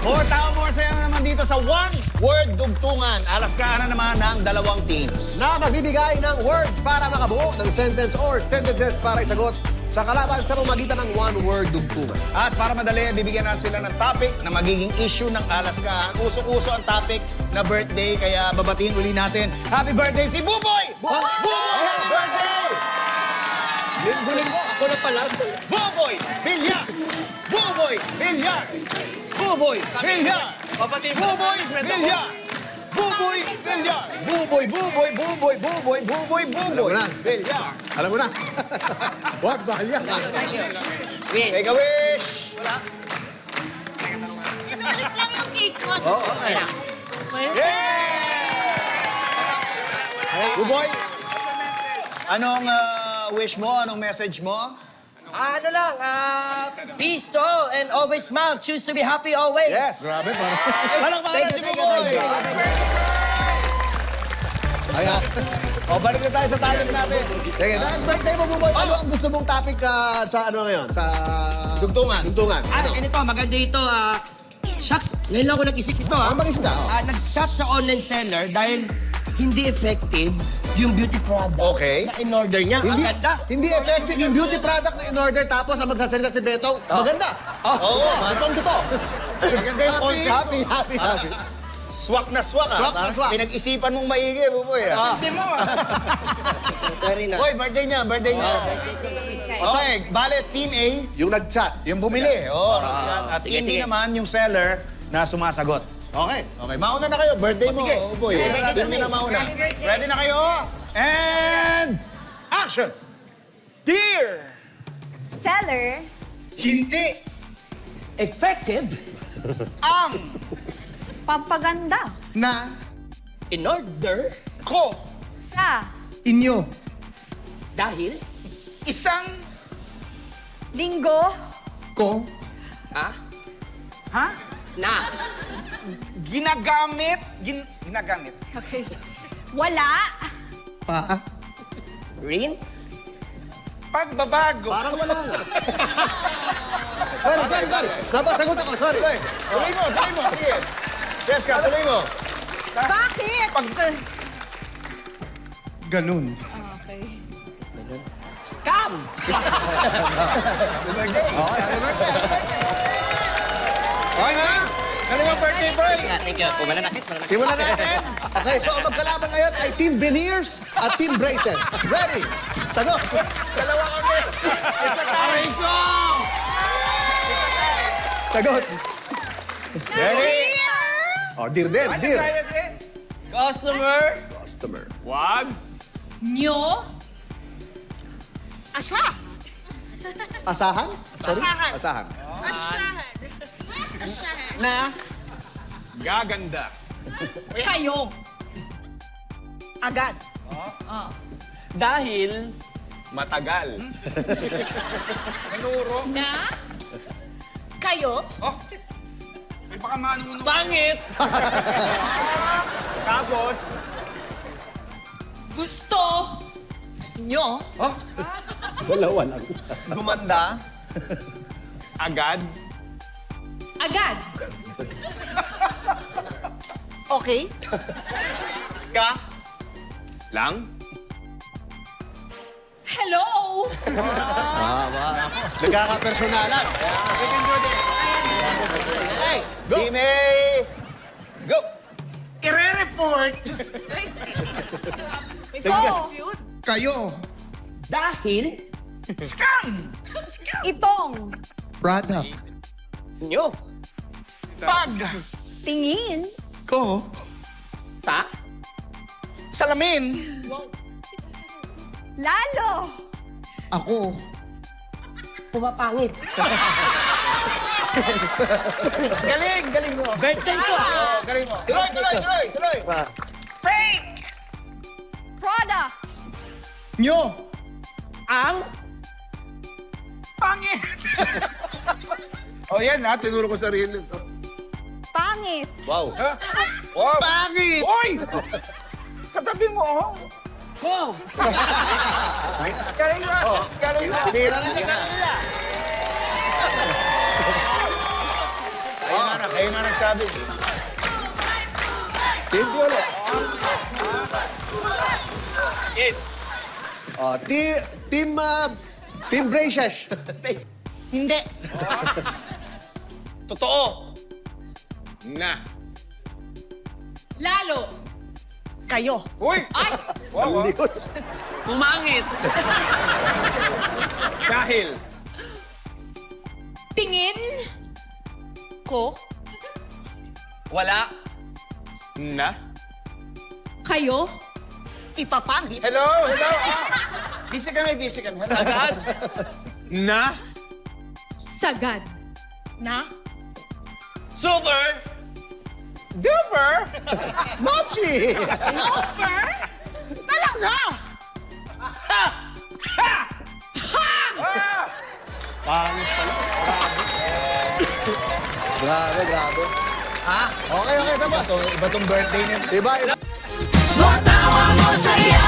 For tao more saya na naman dito sa One Word Dugtungan. Alaskahan na naman ng dalawang teams. Na magbibigay ng word para makabuo ng sentence or sentences para isagot sa kalaban sa pamagitan ng one-word dugtungan. At para madali, bibigyan natin sila ng topic na magiging issue ng Alaskahan. Usok-uso ang topic na birthday, kaya babatiin uli natin. Happy birthday si Buboy! Buboy! Happy birthday! Linggo-linggo, ako na pala. Buboy! Villar! Buboy! Villar! Buboy! Villar! Buboy! Villar! Buboy! Villar! Buboy! Buboy! Buboy! Buboy! Buboy! Buboy! na. Villar! Alam mo na. Wag, bahal yan. Make a wish! Inulit lang yung cake mo. Buboy, anong wish mo? Anong message mo? Ano lang, peace to all and always smile. Choose to be happy always. Yes! Grabe, parang... Anong pangalan si Buboy? Ayan. O, balik na tayo sa talent natin. Sige, dahil birthday mo, Buboy, ano ang gusto mong topic sa ano ngayon? Sa... Dugtungan. Dugtungan. Ano? Ganito, maganda ito. Shucks, ngayon lang ako nag-isip ito. Ang mag-isip ka, oh. Nag-shop sa online seller dahil hindi effective yung beauty product Okay. na in-order niya. Ang ganda. Hindi effective yung beauty product na in-order tapos ang magsasalita si Beto, maganda. Oo, Totoo. maganda yung concept. Happy. Swak na swak, ah. Swak na Parang swak. Pinag-isipan mong maigi, Buboy, ah. Hindi mo. Very nice. Hoy, birthday niya. Okay, bale, Team A, Yung nag-chat. yung bumili. Oo, nag-chat. At Sige, Team B sige. naman, yung seller na sumasagot. Okay. Okay, mauna na kayo. Birthday mo, sige. Buboy. Team B na mauna. Ready na kayo? And... Action! Dear! Seller, Hindi! Effective Ang pampaganda na in-order ko sa inyo dahil isang linggo ko na ginagamit okay. Wala pa rin pagbabago. Parang wala nga. Sorry. Napasagot ako, sorry. Tuloy mo. Sige. Jessica, tuloy mo. bakit? Ganun. Okay. scam. Okay na? Galing ang birthday boy. Thank you. Pumalanakit. Simulan natin. Okay, so ang magkalaban ngayon ay Team Veneers at Team Braces. Ready? Sagot. Dalawa kami. Aray ko! Sagot. Ready? Oh, dear din, dear. Customer. Customer. Wag. Nyo asa Asahan? Sorry? Asahan. Asahan. Na Gaganda. kayo agad. Dahil Matagal. na kayo Oh. Ay, baka manong pangit. Tapos, gusto nyo Dalawa lang. gumanda. Agad. agad Okay. Ka. Lang. hello Nagkakapersonalan. Hey, Team A. Go. Ire-report oh Kayo. dahil Scam. itong Product. nyo Pag. tingin Ko. ta Salamin. lalo Ako. pumapangit. Galing mo. Birthday ko. Galing mo. Tuloy. product Nyo. Ang Pangit. Yan ha, tinuro ko sarili. pangit Wow. Wow. Pangit. Oy. Katabi mo, oh. ko. Galing mo. Tira na nila. Kayo nga nagsabi. Team D ulit. Team Braces. Hindi. Totoo. Na. Lalo. Kayo. Uy! Ay! Wow, Hindi ko. Pumangit. Dahil. Tingin. Ko. Wala. Na. Kayo. Ipapangit. Hello, hello. Busy kami. Sagad. Na. Sagad. Na. Super. Duper. Mochi! Over? Talaga? Grabe. Ha? Okay, tama. Iba tong birthday niya. Iba. More tawa mo sa iya